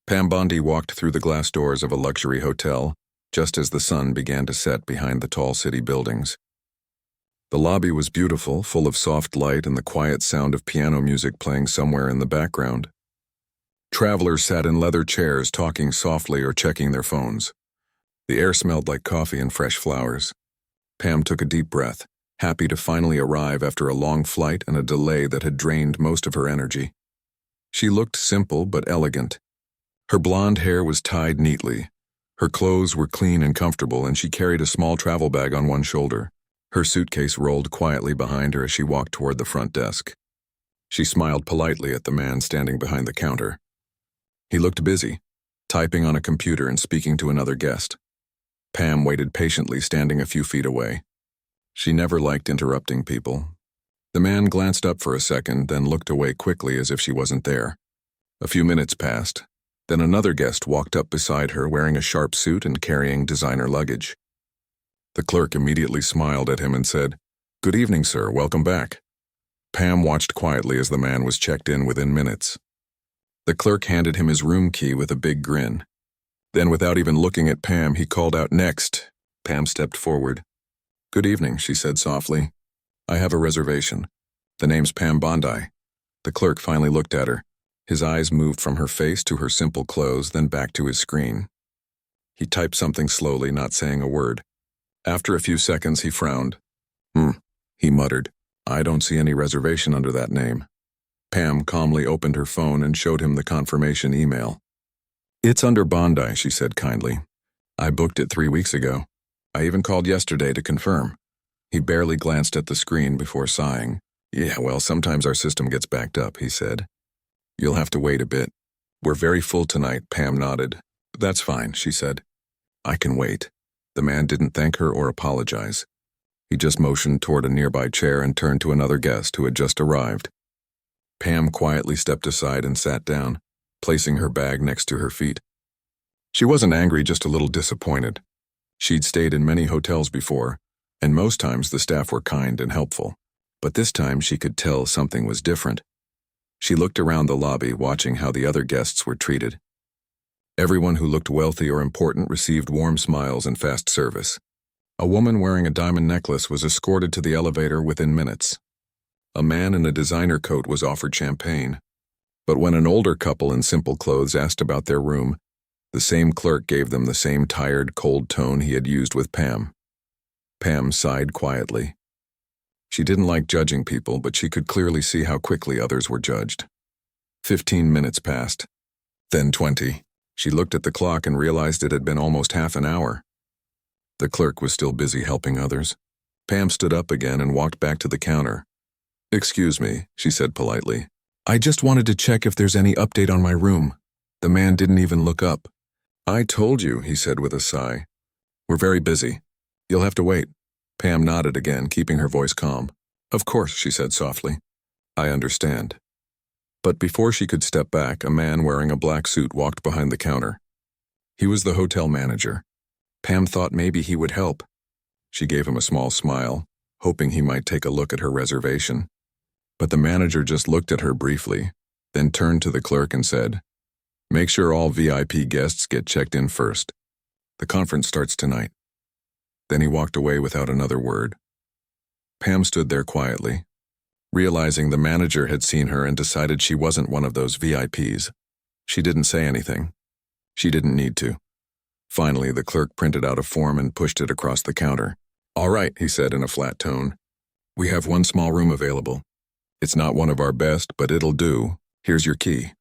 Pam Bondi walked through the glass doors of a luxury hotel just as the sun began to set behind the tall city buildings. The lobby was beautiful, full of soft light and the quiet sound of piano music playing somewhere in the background. Travelers sat in leather chairs talking softly or checking their phones. The air smelled like coffee and fresh flowers. Pam took a deep breath, happy to finally arrive after a long flight and a delay that had drained most of her energy. She looked simple but elegant. Her blonde hair was tied neatly. Her clothes were clean and comfortable, and she carried a small travel bag on one shoulder. Her suitcase rolled quietly behind her as she walked toward the front desk. She smiled politely at the man standing behind the counter. He looked busy, typing on a computer and speaking to another guest. Pam waited patiently, standing a few feet away. She never liked interrupting people. The man glanced up for a second, then looked away quickly as if she wasn't there. A few minutes passed. Then another guest walked up beside her wearing a sharp suit and carrying designer luggage. The clerk immediately smiled at him and said, "Good evening, sir. Welcome back." Pam watched quietly as the man was checked in within minutes. The clerk handed him his room key with a big grin. Then, without even looking at Pam, he called out, "Next." Pam stepped forward. "Good evening," she said softly. "I have a reservation. The name's Pam Bondi." The clerk finally looked at her. His eyes moved from her face to her simple clothes, then back to his screen. He typed something slowly, not saying a word. After a few seconds, he frowned. He muttered. "I don't see any reservation under that name." Pam calmly opened her phone and showed him the confirmation email. "It's under Bondi," she said kindly. "I booked it 3 weeks ago. I even called yesterday to confirm." He barely glanced at the screen before sighing. "Yeah, well, sometimes our system gets backed up," he said. "You'll have to wait a bit. We're very full tonight," Pam nodded. "That's fine," she said. "I can wait." The man didn't thank her or apologize. He just motioned toward a nearby chair and turned to another guest who had just arrived. Pam quietly stepped aside and sat down, placing her bag next to her feet. She wasn't angry, just a little disappointed. She'd stayed in many hotels before, and most times the staff were kind and helpful. But this time she could tell something was different. She looked around the lobby, watching how the other guests were treated. Everyone who looked wealthy or important received warm smiles and fast service. A woman wearing a diamond necklace was escorted to the elevator within minutes. A man in a designer coat was offered champagne. But when an older couple in simple clothes asked about their room, the same clerk gave them the same tired, cold tone he had used with Pam. Pam sighed quietly. She didn't like judging people, but she could clearly see how quickly others were judged. 15 minutes passed. Then 20. She looked at the clock and realized it had been almost half an hour. The clerk was still busy helping others. Pam stood up again and walked back to the counter. "Excuse me," she said politely. "I just wanted to check if there's any update on my room." The man didn't even look up. "I told you," he said with a sigh. "We're very busy. You'll have to wait." Pam nodded again, keeping her voice calm. "Of course," she said softly. "I understand." But before she could step back, a man wearing a black suit walked behind the counter. He was the hotel manager. Pam thought maybe he would help. She gave him a small smile, hoping he might take a look at her reservation. But the manager just looked at her briefly, then turned to the clerk and said, "Make sure all VIP guests get checked in first. The conference starts tonight." Then he walked away without another word. Pam stood there quietly, realizing the manager had seen her and decided she wasn't one of those VIPs. She didn't say anything. She didn't need to. Finally, the clerk printed out a form and pushed it across the counter. "All right," he said in a flat tone. "We have one small room available. It's not one of our best, but it'll do. Here's your key."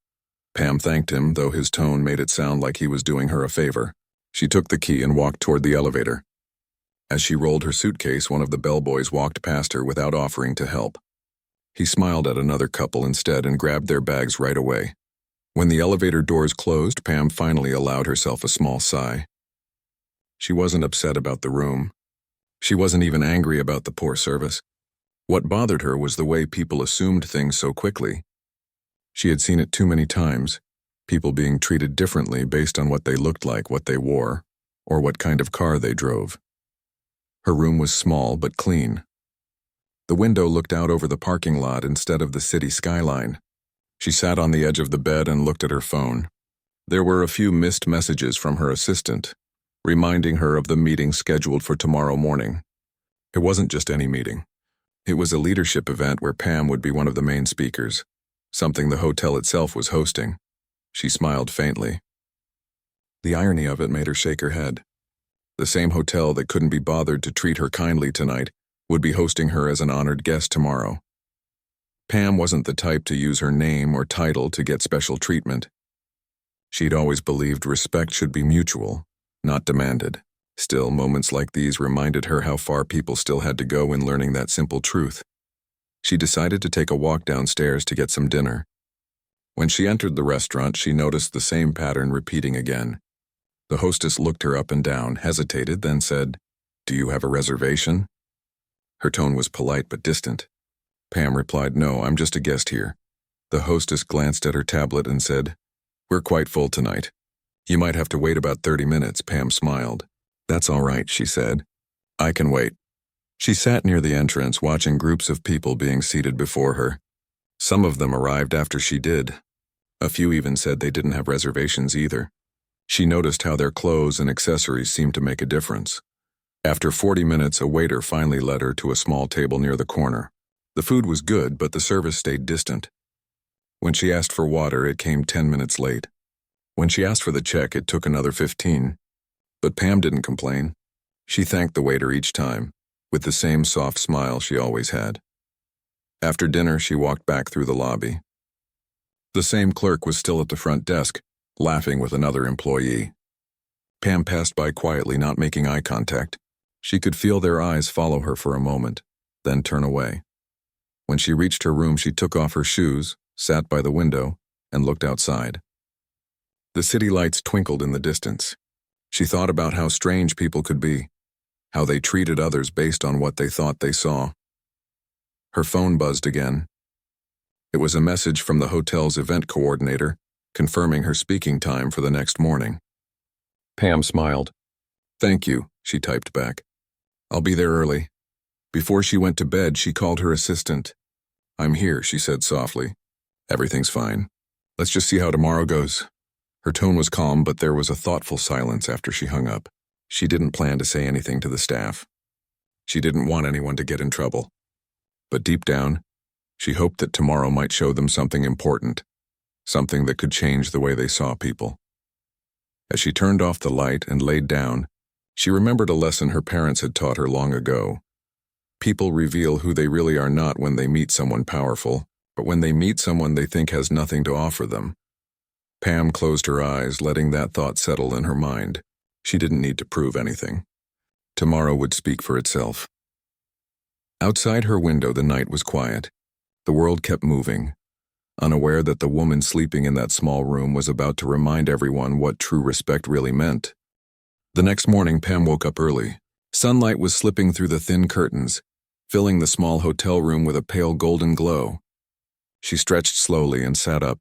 Pam thanked him, though his tone made it sound like he was doing her a favor. She took the key and walked toward the elevator. As she rolled her suitcase, one of the bellboys walked past her without offering to help. He smiled at another couple instead and grabbed their bags right away. When the elevator doors closed, Pam finally allowed herself a small sigh. She wasn't upset about the room. She wasn't even angry about the poor service. What bothered her was the way people assumed things so quickly. She had seen it too many times, people being treated differently based on what they looked like, what they wore, or what kind of car they drove. Her room was small but clean. The window looked out over the parking lot instead of the city skyline. She sat on the edge of the bed and looked at her phone. There were a few missed messages from her assistant, reminding her of the meeting scheduled for tomorrow morning. It wasn't just any meeting. It was a leadership event where Pam would be one of the main speakers, something the hotel itself was hosting. She smiled faintly. The irony of it made her shake her head. The same hotel that couldn't be bothered to treat her kindly tonight would be hosting her as an honored guest tomorrow. Pam wasn't the type to use her name or title to get special treatment. She'd always believed respect should be mutual, not demanded. Still, moments like these reminded her how far people still had to go in learning that simple truth. She decided to take a walk downstairs to get some dinner. When she entered the restaurant, she noticed the same pattern repeating again. The hostess looked her up and down, hesitated, then said, "Do you have a reservation?" Her tone was polite but distant. Pam replied, "No, I'm just a guest here." The hostess glanced at her tablet and said, "We're quite full tonight. You might have to wait about 30 minutes, Pam smiled. "That's all right," she said. "I can wait." She sat near the entrance, watching groups of people being seated before her. Some of them arrived after she did. A few even said they didn't have reservations either. She noticed how their clothes and accessories seemed to make a difference. After 40 minutes, a waiter finally led her to a small table near the corner. The food was good, but the service stayed distant. When she asked for water, it came 10 minutes late. When she asked for the check, it took another 15. But Pam didn't complain. She thanked the waiter each time, with the same soft smile she always had. After dinner, she walked back through the lobby. The same clerk was still at the front desk, laughing with another employee. Pam passed by quietly, not making eye contact. She could feel their eyes follow her for a moment, then turn away. When she reached her room, she took off her shoes, sat by the window, and looked outside. The city lights twinkled in the distance. She thought about how strange people could be, how they treated others based on what they thought they saw. Her phone buzzed again. It was a message from the hotel's event coordinator, confirming her speaking time for the next morning. Pam smiled. "Thank you," she typed back. "I'll be there early." Before she went to bed, she called her assistant. "I'm here," she said softly. "Everything's fine. Let's just see how tomorrow goes." Her tone was calm, but there was a thoughtful silence after she hung up. She didn't plan to say anything to the staff. She didn't want anyone to get in trouble. But deep down, she hoped that tomorrow might show them something important, something that could change the way they saw people. As she turned off the light and laid down, she remembered a lesson her parents had taught her long ago. People reveal who they really are not when they meet someone powerful, but when they meet someone they think has nothing to offer them. Pam closed her eyes, letting that thought settle in her mind. She didn't need to prove anything. Tomorrow would speak for itself. Outside her window, the night was quiet. The world kept moving, unaware that the woman sleeping in that small room was about to remind everyone what true respect really meant. The next morning, Pam woke up early. Sunlight was slipping through the thin curtains, filling the small hotel room with a pale golden glow. She stretched slowly and sat up,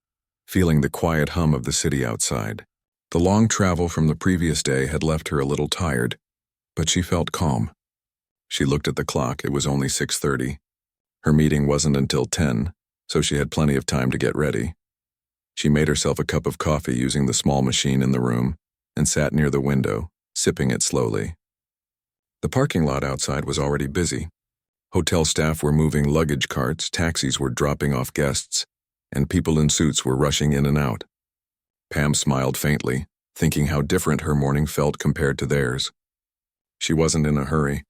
feeling the quiet hum of the city outside. The long travel from the previous day had left her a little tired, but she felt calm. She looked at the clock. It was only 6:30. Her meeting wasn't until 10, so she had plenty of time to get ready. She made herself a cup of coffee using the small machine in the room and sat near the window, sipping it slowly. The parking lot outside was already busy. Hotel staff were moving luggage carts, taxis were dropping off guests, and people in suits were rushing in and out. Pam smiled faintly, thinking how different her morning felt compared to theirs. She wasn't in a hurry.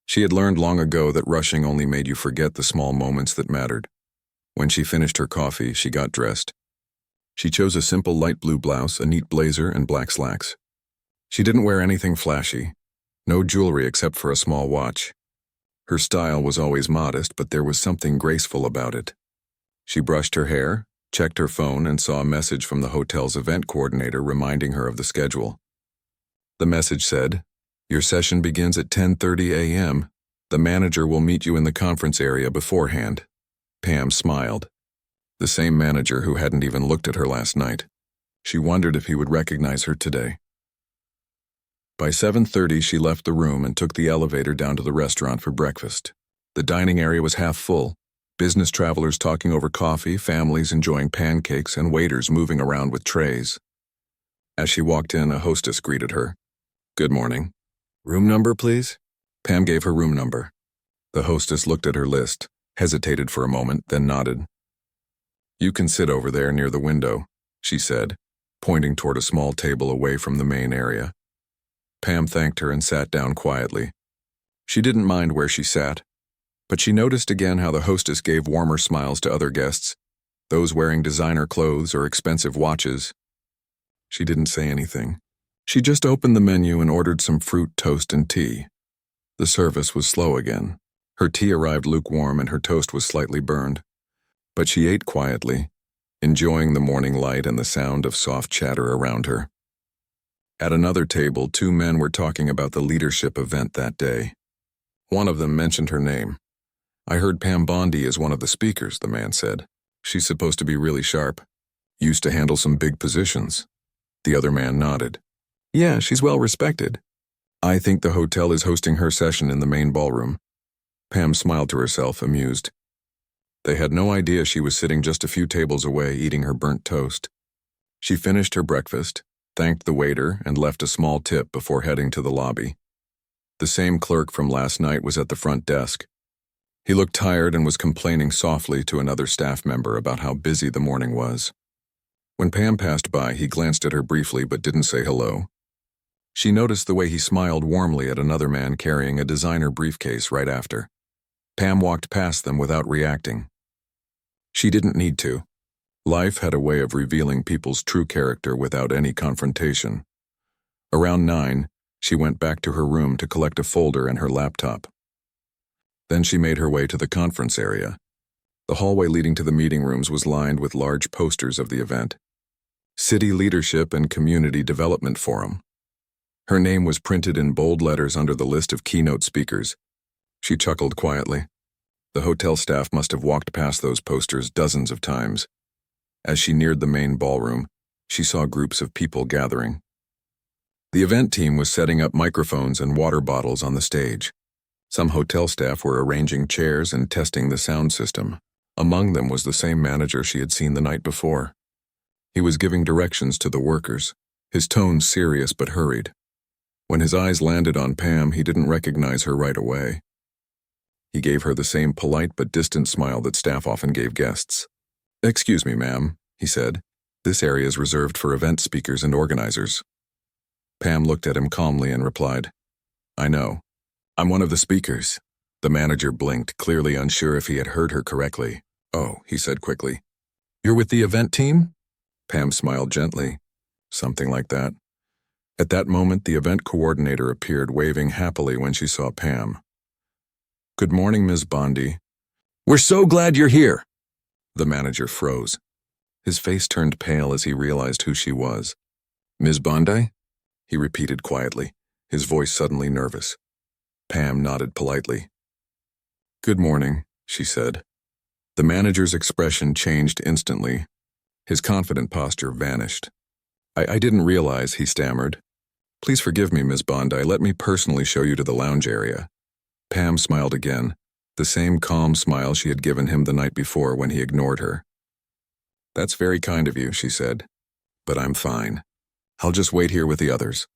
She had learned long ago that rushing only made you forget the small moments that mattered. When she finished her coffee, she got dressed. She chose a simple light blue blouse, a neat blazer, and black slacks. She didn't wear anything flashy, no jewelry except for a small watch. Her style was always modest, but there was something graceful about it. She brushed her hair, checked her phone, and saw a message from the hotel's event coordinator reminding her of the schedule. The message said, "Your session begins at 10:30 a.m. The manager will meet you in the conference area beforehand." Pam smiled. The same manager who hadn't even looked at her last night. She wondered if he would recognize her today. By 7:30, she left the room and took the elevator down to the restaurant for breakfast. The dining area was half full. Business travelers talking over coffee, families enjoying pancakes, and waiters moving around with trays. As she walked in, a hostess greeted her. "Good morning. Room number, please?" Pam gave her room number. The hostess looked at her list, hesitated for a moment, then nodded. "You can sit over there near the window," she said, pointing toward a small table away from the main area. Pam thanked her and sat down quietly. She didn't mind where she sat, but she noticed again how the hostess gave warmer smiles to other guests, those wearing designer clothes or expensive watches. She didn't say anything. She just opened the menu and ordered some fruit, toast, and tea. The service was slow again. Her tea arrived lukewarm and her toast was slightly burned. But she ate quietly, enjoying the morning light and the sound of soft chatter around her. At another table, two men were talking about the leadership event that day. One of them mentioned her name. "I heard Pam Bondi is one of the speakers," the man said. "She's supposed to be really sharp. Used to handle some big positions." The other man nodded. "Yeah, she's well respected. I think the hotel is hosting her session in the main ballroom." Pam smiled to herself, amused. They had no idea she was sitting just a few tables away eating her burnt toast. She finished her breakfast, thanked the waiter, and left a small tip before heading to the lobby. The same clerk from last night was at the front desk. He looked tired and was complaining softly to another staff member about how busy the morning was. When Pam passed by, he glanced at her briefly but didn't say hello. She noticed the way he smiled warmly at another man carrying a designer briefcase right after. Pam walked past them without reacting. She didn't need to. Life had a way of revealing people's true character without any confrontation. Around 9, she went back to her room to collect a folder and her laptop. Then she made her way to the conference area. The hallway leading to the meeting rooms was lined with large posters of the event. City Leadership and Community Development Forum. Her name was printed in bold letters under the list of keynote speakers. She chuckled quietly. The hotel staff must have walked past those posters dozens of times. As she neared the main ballroom, she saw groups of people gathering. The event team was setting up microphones and water bottles on the stage. Some hotel staff were arranging chairs and testing the sound system. Among them was the same manager she had seen the night before. He was giving directions to the workers, his tone serious but hurried. When his eyes landed on Pam, he didn't recognize her right away. He gave her the same polite but distant smile that staff often gave guests. "Excuse me, ma'am," he said. "This area is reserved for event speakers and organizers." Pam looked at him calmly and replied, "I know. I'm one of the speakers." The manager blinked, clearly unsure if he had heard her correctly. "Oh," he said quickly. "You're with the event team?" Pam smiled gently. "Something like that." At that moment, the event coordinator appeared, waving happily when she saw Pam. "Good morning, Ms. Bondi." "We're so glad you're here." The manager froze. His face turned pale as he realized who she was. "Ms. Bondi?" he repeated quietly, his voice suddenly nervous. Pam nodded politely. "Good morning," she said. The manager's expression changed instantly. His confident posture vanished. I didn't realize," he stammered. "Please forgive me, Ms. Bondi. Let me personally show you to the lounge area." Pam smiled again, the same calm smile she had given him the night before when he ignored her. "That's very kind of you," she said. "But I'm fine. I'll just wait here with the others."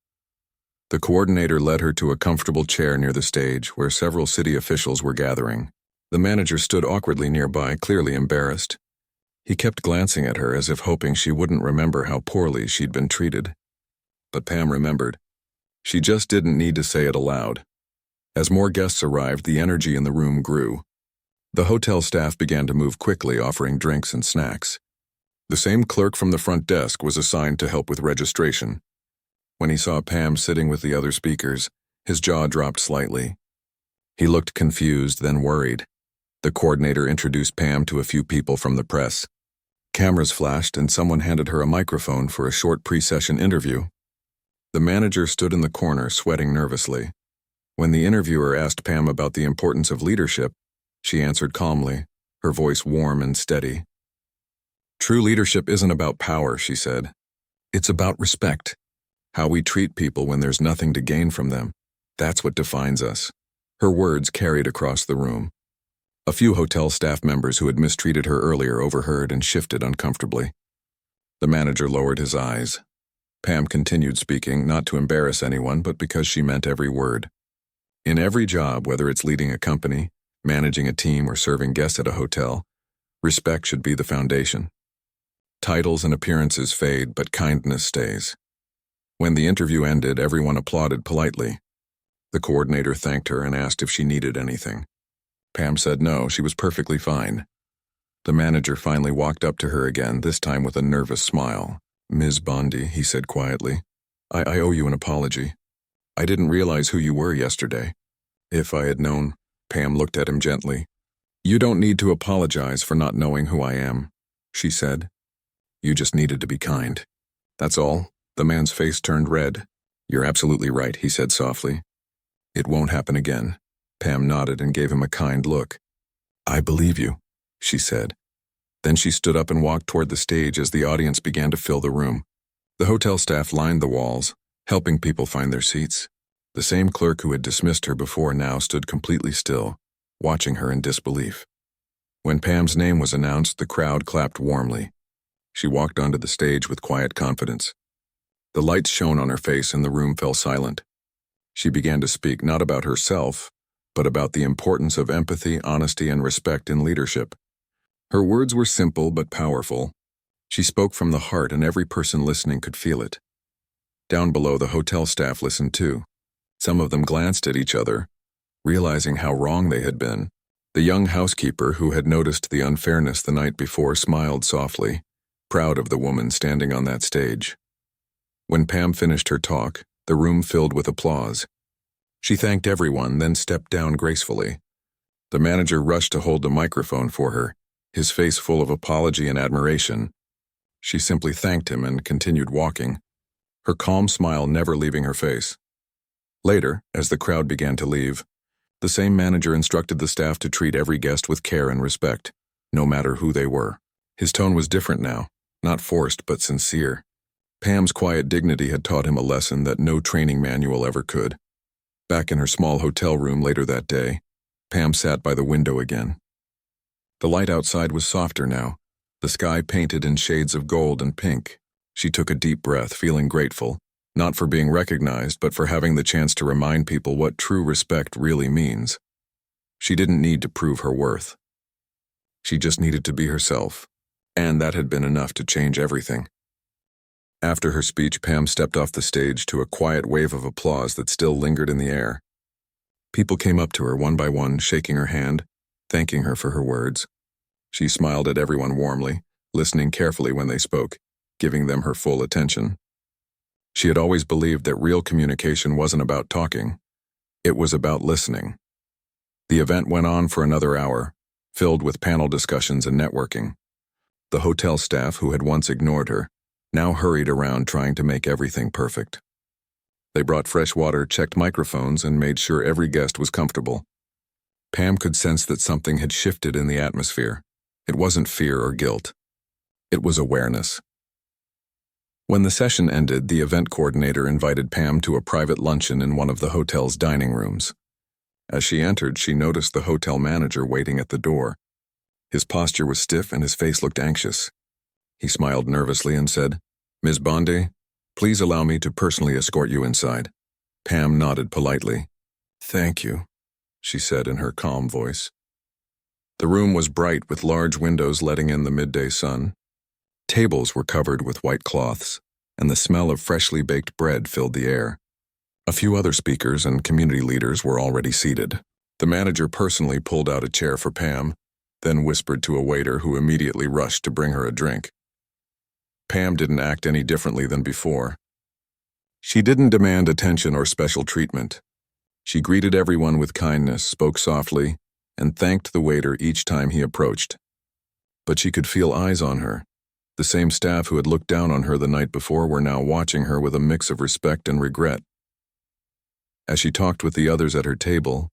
The coordinator led her to a comfortable chair near the stage where several city officials were gathering. The manager stood awkwardly nearby, clearly embarrassed. He kept glancing at her as if hoping she wouldn't remember how poorly she'd been treated. But Pam remembered. She just didn't need to say it aloud. As more guests arrived, the energy in the room grew. The hotel staff began to move quickly, offering drinks and snacks. The same clerk from the front desk was assigned to help with registration. When he saw Pam sitting with the other speakers, his jaw dropped slightly. He looked confused, then worried. The coordinator introduced Pam to a few people from the press. Cameras flashed and someone handed her a microphone for a short pre-session interview. The manager stood in the corner, sweating nervously. When the interviewer asked Pam about the importance of leadership, she answered calmly, her voice warm and steady. "True leadership isn't about power," she said. "It's about respect. How we treat people when there's nothing to gain from them. That's what defines us." Her words carried across the room. A few hotel staff members who had mistreated her earlier overheard and shifted uncomfortably. The manager lowered his eyes. Pam continued speaking, not to embarrass anyone, but because she meant every word. In every job, whether it's leading a company, managing a team, or serving guests at a hotel, respect should be the foundation. Titles and appearances fade, but kindness stays. When the interview ended, everyone applauded politely. The coordinator thanked her and asked if she needed anything. Pam said no, she was perfectly fine. The manager finally walked up to her again, this time with a nervous smile. "Ms. Bondi," he said quietly, I owe you an apology. I didn't realize who you were yesterday. If I had known," Pam looked at him gently. "You don't need to apologize for not knowing who I am," she said. "You just needed to be kind. That's all." The man's face turned red. "You're absolutely right," he said softly. "It won't happen again." Pam nodded and gave him a kind look. "I believe you," she said. Then she stood up and walked toward the stage as the audience began to fill the room. The hotel staff lined the walls, helping people find their seats. The same clerk who had dismissed her before now stood completely still, watching her in disbelief. When Pam's name was announced, the crowd clapped warmly. She walked onto the stage with quiet confidence. The lights shone on her face and the room fell silent. She began to speak not about herself, but about the importance of empathy, honesty, and respect in leadership. Her words were simple but powerful. She spoke from the heart and every person listening could feel it. Down below, the hotel staff listened too. Some of them glanced at each other, realizing how wrong they had been. The young housekeeper, who had noticed the unfairness the night before, smiled softly, proud of the woman standing on that stage. When Pam finished her talk, the room filled with applause. She thanked everyone, then stepped down gracefully. The manager rushed to hold the microphone for her, his face full of apology and admiration. She simply thanked him and continued walking, her calm smile never leaving her face. Later, as the crowd began to leave, the same manager instructed the staff to treat every guest with care and respect, no matter who they were. His tone was different now, not forced but sincere. Pam's quiet dignity had taught him a lesson that no training manual ever could. Back in her small hotel room later that day, Pam sat by the window again. The light outside was softer now, the sky painted in shades of gold and pink. She took a deep breath, feeling grateful, not for being recognized, but for having the chance to remind people what true respect really means. She didn't need to prove her worth. She just needed to be herself, and that had been enough to change everything. After her speech, Pam stepped off the stage to a quiet wave of applause that still lingered in the air. People came up to her one by one, shaking her hand, thanking her for her words. She smiled at everyone warmly, listening carefully when they spoke, giving them her full attention. She had always believed that real communication wasn't about talking. It was about listening. The event went on for another hour, filled with panel discussions and networking. The hotel staff, who had once ignored her, now hurried around trying to make everything perfect. They brought fresh water, checked microphones, and made sure every guest was comfortable. Pam could sense that something had shifted in the atmosphere. It wasn't fear or guilt. It was awareness. When the session ended, the event coordinator invited Pam to a private luncheon in one of the hotel's dining rooms. As she entered, she noticed the hotel manager waiting at the door. His posture was stiff and his face looked anxious. He smiled nervously and said, "Ms. Bondi, please allow me to personally escort you inside." Pam nodded politely. "Thank you," she said in her calm voice. The room was bright with large windows letting in the midday sun. Tables were covered with white cloths, and the smell of freshly baked bread filled the air. A few other speakers and community leaders were already seated. The manager personally pulled out a chair for Pam, then whispered to a waiter who immediately rushed to bring her a drink. Pam didn't act any differently than before. She didn't demand attention or special treatment. She greeted everyone with kindness, spoke softly, and thanked the waiter each time he approached. But she could feel eyes on her. The same staff who had looked down on her the night before were now watching her with a mix of respect and regret. As she talked with the others at her table,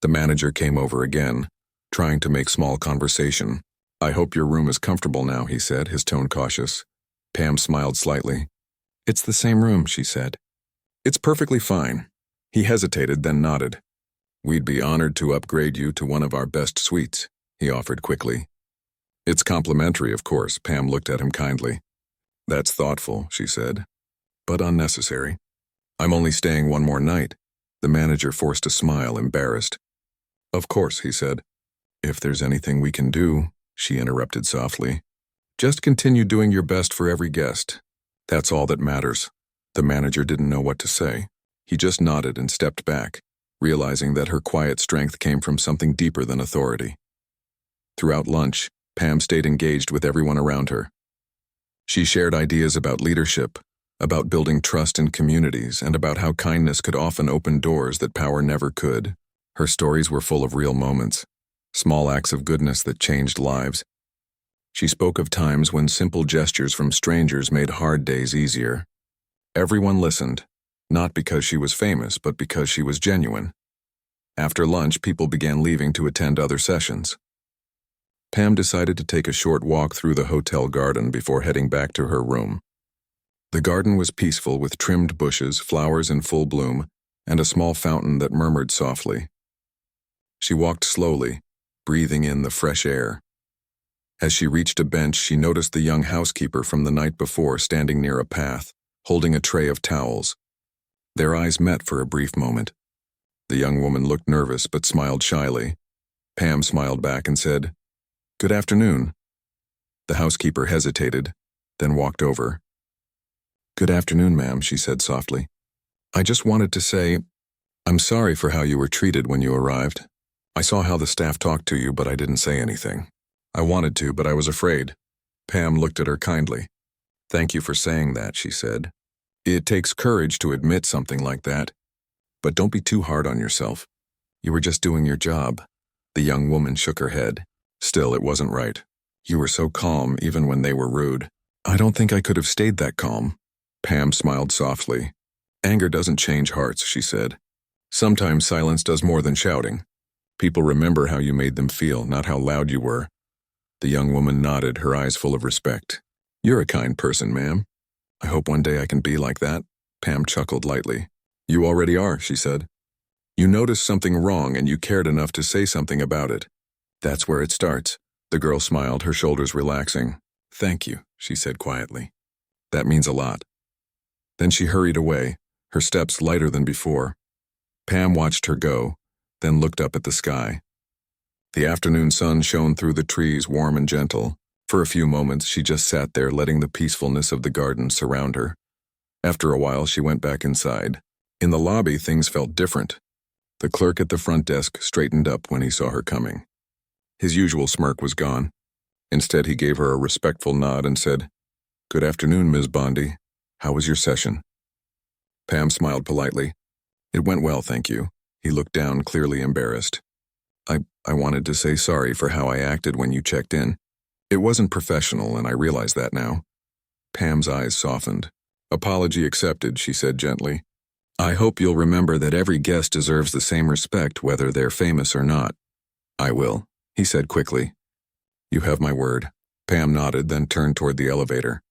the manager came over again, trying to make small conversation. "I hope your room is comfortable now," he said, his tone cautious. Pam smiled slightly. "It's the same room," she said. "It's perfectly fine." He hesitated, then nodded. "We'd be honored to upgrade you to one of our best suites," he offered quickly. "It's complimentary, of course," Pam looked at him kindly. "That's thoughtful," she said. but unnecessary. I'm only staying one more night. The manager forced a smile, embarrassed. Of course, he said. If there's anything we can do, she interrupted softly. Just continue doing your best for every guest. That's all that matters. The manager didn't know what to say. He just nodded and stepped back, realizing that her quiet strength came from something deeper than authority. Throughout lunch, Pam stayed engaged with everyone around her. She shared ideas about leadership, about building trust in communities, and about how kindness could often open doors that power never could. Her stories were full of real moments, small acts of goodness that changed lives. She spoke of times when simple gestures from strangers made hard days easier. Everyone listened, not because she was famous, but because she was genuine. After lunch, people began leaving to attend other sessions. Pam decided to take a short walk through the hotel garden before heading back to her room. The garden was peaceful with trimmed bushes, flowers in full bloom, and a small fountain that murmured softly. She walked slowly, breathing in the fresh air. As she reached a bench, she noticed the young housekeeper from the night before standing near a path, holding a tray of towels. Their eyes met for a brief moment. The young woman looked nervous but smiled shyly. Pam smiled back and said, "Good afternoon." The housekeeper hesitated, then walked over. "Good afternoon, ma'am," she said softly. "I just wanted to say, I'm sorry for how you were treated when you arrived. I saw how the staff talked to you, but I didn't say anything. I wanted to, but I was afraid." Pam looked at her kindly. "Thank you for saying that," she said. "It takes courage to admit something like that. But don't be too hard on yourself. You were just doing your job." The young woman shook her head. "Still, it wasn't right. You were so calm even when they were rude." "I don't think I could have stayed that calm." Pam smiled softly. "Anger doesn't change hearts," she said. "Sometimes silence does more than shouting. People remember how you made them feel, not how loud you were." The young woman nodded, her eyes full of respect. "You're a kind person, ma'am. I hope one day I can be like that." Pam chuckled lightly. "You already are," she said. "You noticed something wrong and you cared enough to say something about it. That's where it starts." The girl smiled, her shoulders relaxing. "Thank you," she said quietly. "That means a lot." Then she hurried away, her steps lighter than before. Pam watched her go, then looked up at the sky. The afternoon sun shone through the trees, warm and gentle. For a few moments, she just sat there, letting the peacefulness of the garden surround her. After a while, she went back inside. In the lobby, things felt different. The clerk at the front desk straightened up when he saw her coming. His usual smirk was gone. Instead, he gave her a respectful nod and said, "Good afternoon, Ms. Bondi. How was your session?" Pam smiled politely. "It went well, thank you." He looked down, clearly embarrassed. I wanted to say sorry for how I acted when you checked in. It wasn't professional, and I realize that now." Pam's eyes softened. "Apology accepted," she said gently. "I hope you'll remember that every guest deserves the same respect, whether they're famous or not." "I will," he said quickly. "You have my word." Pam nodded, then turned toward the elevator.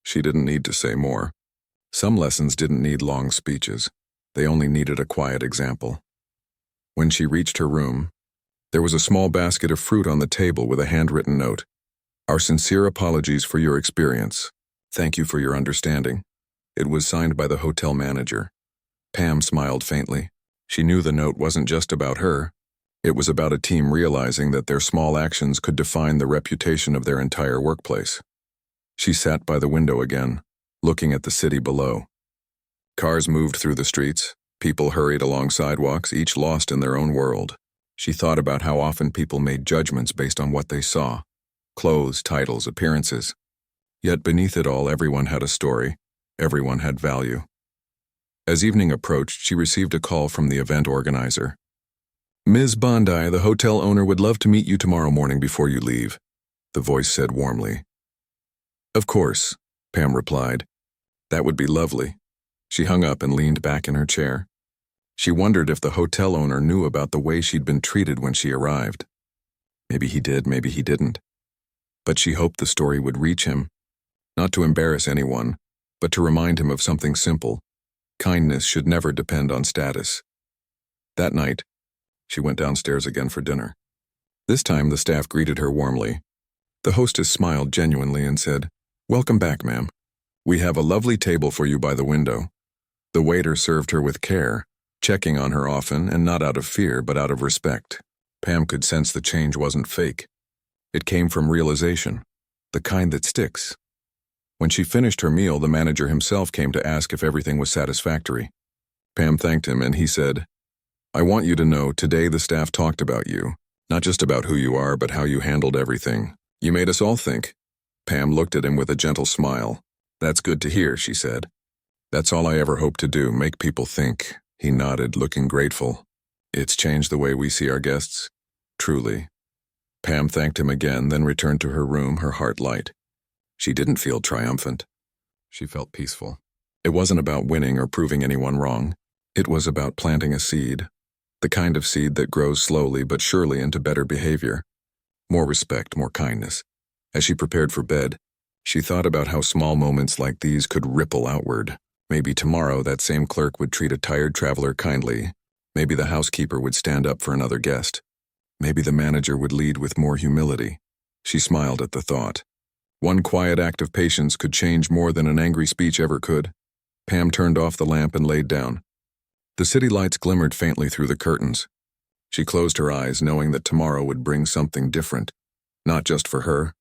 She didn't need to say more. Some lessons didn't need long speeches. They only needed a quiet example. When she reached her room, there was a small basket of fruit on the table with a handwritten note. "Our sincere apologies for your experience. Thank you for your understanding." It was signed by the hotel manager. Pam smiled faintly. She knew the note wasn't just about her. It was about a team realizing that their small actions could define the reputation of their entire workplace. She sat by the window again, looking at the city below. Cars moved through the streets. People hurried along sidewalks, each lost in their own world. She thought about how often people made judgments based on what they saw. Clothes, titles, appearances. Yet beneath it all, everyone had a story. Everyone had value. As evening approached, she received a call from the event organizer. "Ms. Bondi, the hotel owner would love to meet you tomorrow morning before you leave," the voice said warmly. "Of course," Pam replied. "That would be lovely." She hung up and leaned back in her chair. She wondered if the hotel owner knew about the way she'd been treated when she arrived. Maybe he did, maybe he didn't. But she hoped the story would reach him, not to embarrass anyone, but to remind him of something simple. Kindness should never depend on status. That night, she went downstairs again for dinner. This time, the staff greeted her warmly. The hostess smiled genuinely and said, "Welcome back, ma'am. We have a lovely table for you by the window." The waiter served her with care, checking on her often and not out of fear but out of respect. Pam could sense the change wasn't fake. It came from realization, the kind that sticks. When she finished her meal, the manager himself came to ask if everything was satisfactory. Pam thanked him and he said, "I want you to know today the staff talked about you, not just about who you are but how you handled everything. You made us all think." Pam looked at him with a gentle smile. "That's good to hear," she said. "That's all I ever hoped to do, make people think." He nodded, looking grateful. "It's changed the way we see our guests." "Truly." Pam thanked him again, then returned to her room, her heart light. She didn't feel triumphant. She felt peaceful. It wasn't about winning or proving anyone wrong. It was about planting a seed, the kind of seed that grows slowly but surely into better behavior. More respect, more kindness. As she prepared for bed, she thought about how small moments like these could ripple outward. Maybe tomorrow that same clerk would treat a tired traveler kindly. Maybe the housekeeper would stand up for another guest. Maybe the manager would lead with more humility. She smiled at the thought. One quiet act of patience could change more than an angry speech ever could. Pam turned off the lamp and laid down. The city lights glimmered faintly through the curtains. She closed her eyes, knowing that tomorrow would bring something different, not just for her,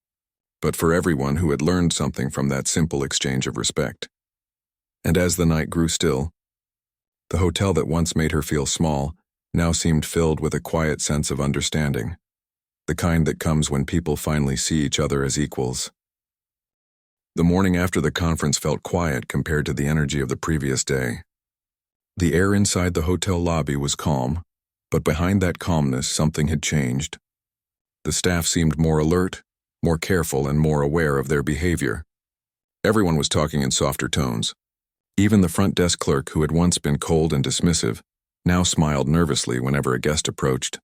but for everyone who had learned something from that simple exchange of respect. And as the night grew still, the hotel that once made her feel small now seemed filled with a quiet sense of understanding, the kind that comes when people finally see each other as equals. The morning after the conference felt quiet compared to the energy of the previous day. The air inside the hotel lobby was calm, but behind that calmness something had changed. The staff seemed more alert, more careful, and more aware of their behavior. Everyone was talking in softer tones. Even the front desk clerk, who had once been cold and dismissive, now smiled nervously whenever a guest approached.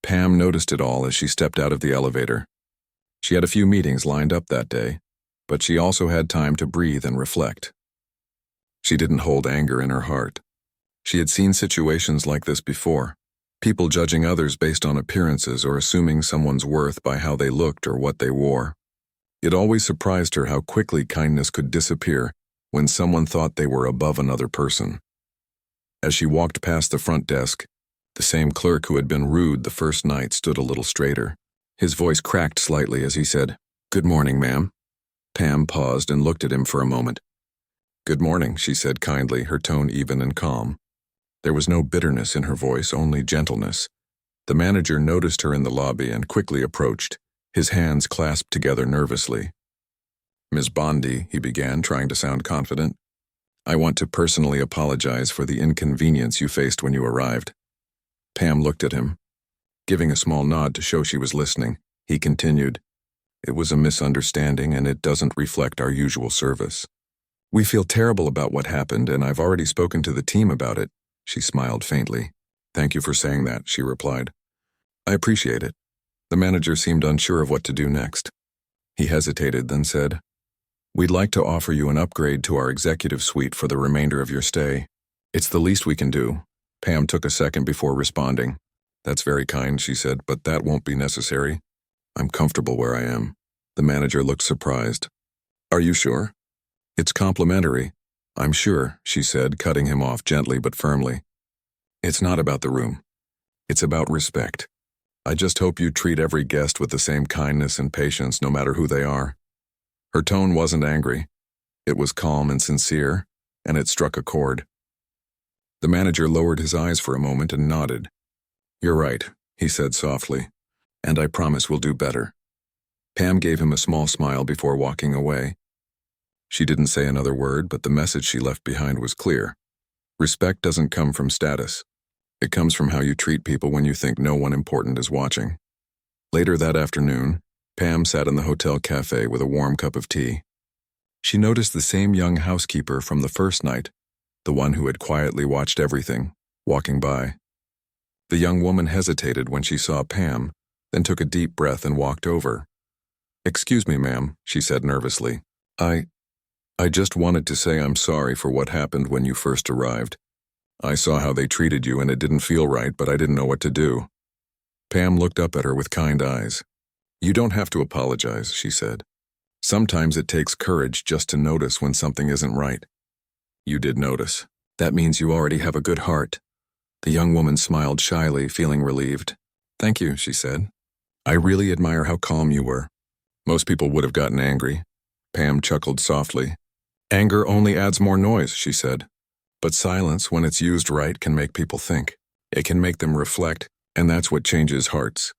Pam noticed it all as she stepped out of the elevator. She had a few meetings lined up that day, but she also had time to breathe and reflect. She didn't hold anger in her heart. She had seen situations like this before, people judging others based on appearances or assuming someone's worth by how they looked or what they wore. It always surprised her how quickly kindness could disappear when someone thought they were above another person. As she walked past the front desk, the same clerk who had been rude the first night stood a little straighter. His voice cracked slightly as he said, "Good morning, ma'am." Pam paused and looked at him for a moment. "Good morning," she said kindly, her tone even and calm. There was no bitterness in her voice, only gentleness. The manager noticed her in the lobby and quickly approached, his hands clasped together nervously. "Ms. Bondi," he began, trying to sound confident, "I want to personally apologize for the inconvenience you faced when you arrived." Pam looked at him. Giving a small nod to show she was listening, he continued, "It was a misunderstanding and it doesn't reflect our usual service. We feel terrible about what happened and I've already spoken to the team about it." She smiled faintly. "Thank you for saying that," she replied. "I appreciate it." The manager seemed unsure of what to do next. He hesitated, then said, "We'd like to offer you an upgrade to our executive suite for the remainder of your stay. It's the least we can do." Pam took a second before responding. "That's very kind," she said, "but that won't be necessary. I'm comfortable where I am." The manager looked surprised. "Are you sure?" "It's complimentary." "I'm sure," she said, cutting him off gently but firmly. "It's not about the room. It's about respect. I just hope you treat every guest with the same kindness and patience, no matter who they are." Her tone wasn't angry. It was calm and sincere, and it struck a chord. The manager lowered his eyes for a moment and nodded. "You're right," he said softly, "and I promise we'll do better." Pam gave him a small smile before walking away. She didn't say another word, but the message she left behind was clear. Respect doesn't come from status. It comes from how you treat people when you think no one important is watching. Later that afternoon, Pam sat in the hotel cafe with a warm cup of tea. She noticed the same young housekeeper from the first night, the one who had quietly watched everything, walking by. The young woman hesitated when she saw Pam, then took a deep breath and walked over. "Excuse me, ma'am," she said nervously. I just wanted to say I'm sorry for what happened when you first arrived. I saw how they treated you and it didn't feel right, but I didn't know what to do." Pam looked up at her with kind eyes. "You don't have to apologize," she said. Sometimes it takes courage just to notice when something isn't right. You did notice. That means you already have a good heart. The young woman smiled shyly, feeling relieved. Thank you, she said. I really admire how calm you were. Most people would have gotten angry. Pam chuckled softly. Anger only adds more noise, she said. But silence, when it's used right, can make people think. It can make them reflect, and that's what changes hearts.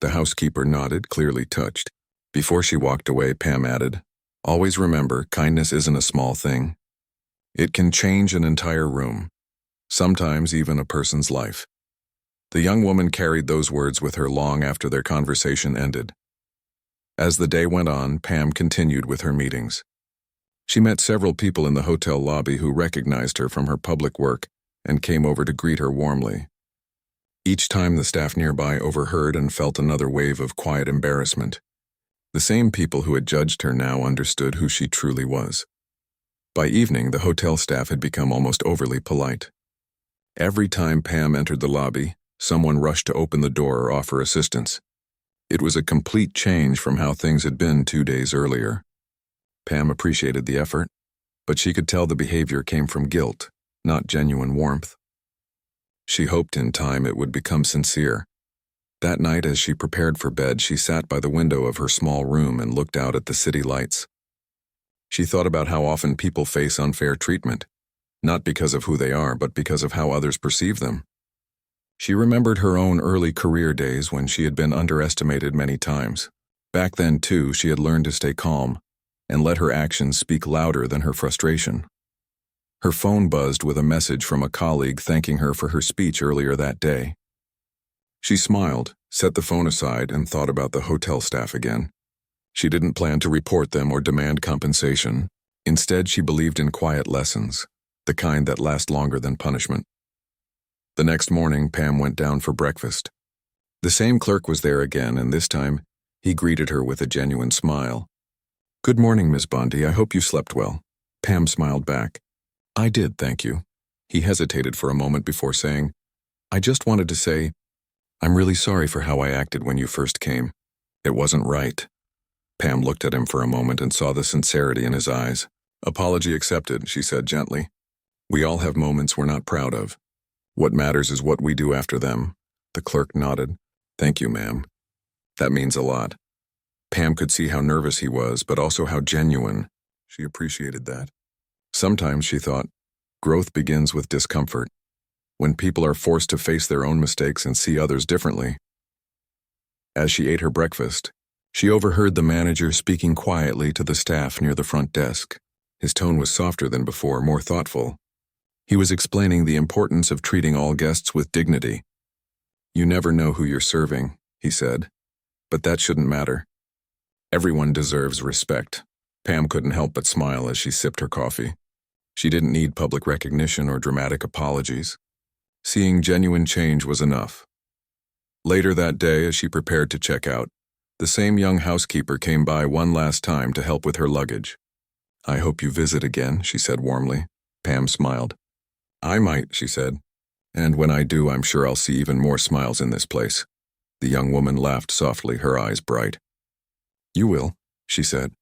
The housekeeper nodded, clearly touched. Before she walked away, Pam added, always remember, kindness isn't a small thing. It can change an entire room, sometimes even a person's life. The young woman carried those words with her long after their conversation ended. As the day went on, Pam continued with her meetings. She met several people in the hotel lobby who recognized her from her public work and came over to greet her warmly. Each time the staff nearby overheard and felt another wave of quiet embarrassment. The same people who had judged her now understood who she truly was. By evening, the hotel staff had become almost overly polite. Every time Pam entered the lobby, someone rushed to open the door or offer assistance. It was a complete change from how things had been 2 days earlier. Pam appreciated the effort, but she could tell the behavior came from guilt, not genuine warmth. She hoped in time it would become sincere. That night, as she prepared for bed, she sat by the window of her small room and looked out at the city lights. She thought about how often people face unfair treatment, not because of who they are, but because of how others perceive them. She remembered her own early career days when she had been underestimated many times. Back then, too, she had learned to stay calm and let her actions speak louder than her frustration. Her phone buzzed with a message from a colleague thanking her for her speech earlier that day. She smiled, set the phone aside, and thought about the hotel staff again. She didn't plan to report them or demand compensation. Instead, she believed in quiet lessons, the kind that last longer than punishment. The next morning, Pam went down for breakfast. The same clerk was there again, and this time, he greeted her with a genuine smile. Good morning, Miss Bondi. I hope you slept well. Pam smiled back. I did, thank you. He hesitated for a moment before saying, I just wanted to say, I'm really sorry for how I acted when you first came. It wasn't right. Pam looked at him for a moment and saw the sincerity in his eyes. Apology accepted, she said gently. We all have moments we're not proud of. What matters is what we do after them. The clerk nodded. Thank you, ma'am. That means a lot. Pam could see how nervous he was, but also how genuine. She appreciated that. Sometimes, she thought, growth begins with discomfort. When people are forced to face their own mistakes and see others differently. As she ate her breakfast, she overheard the manager speaking quietly to the staff near the front desk. His tone was softer than before, more thoughtful. He was explaining the importance of treating all guests with dignity. You never know who you're serving, he said, but that shouldn't matter. Everyone deserves respect. Pam couldn't help but smile as she sipped her coffee. She didn't need public recognition or dramatic apologies. Seeing genuine change was enough. Later that day, as she prepared to check out, the same young housekeeper came by one last time to help with her luggage. I hope you visit again, she said warmly. Pam smiled. I might, she said. And when I do, I'm sure I'll see even more smiles in this place. The young woman laughed softly, her eyes bright. You will, she said.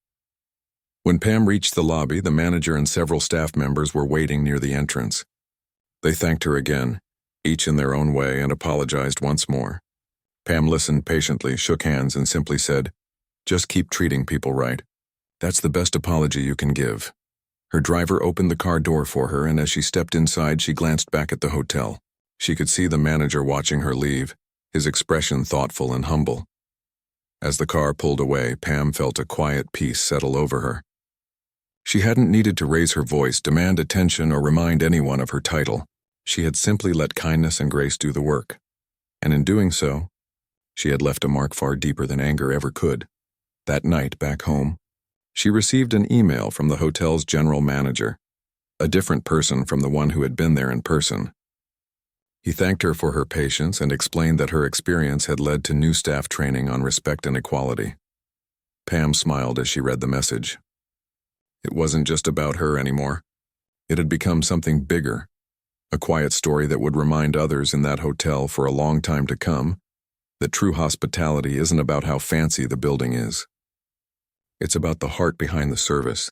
When Pam reached the lobby, the manager and several staff members were waiting near the entrance. They thanked her again, each in their own way, and apologized once more. Pam listened patiently, shook hands, and simply said, just keep treating people right. That's the best apology you can give. Her driver opened the car door for her, and as she stepped inside, she glanced back at the hotel. She could see the manager watching her leave, his expression thoughtful and humble. As the car pulled away, Pam felt a quiet peace settle over her. She hadn't needed to raise her voice, demand attention, or remind anyone of her title. She had simply let kindness and grace do the work. And in doing so, she had left a mark far deeper than anger ever could. That night, back home, she received an email from the hotel's general manager, a different person from the one who had been there in person. He thanked her for her patience and explained that her experience had led to new staff training on respect and equality. Pam smiled as she read the message. It wasn't just about her anymore. It had become something bigger, a quiet story that would remind others in that hotel for a long time to come that true hospitality isn't about how fancy the building is. It's about the heart behind the service,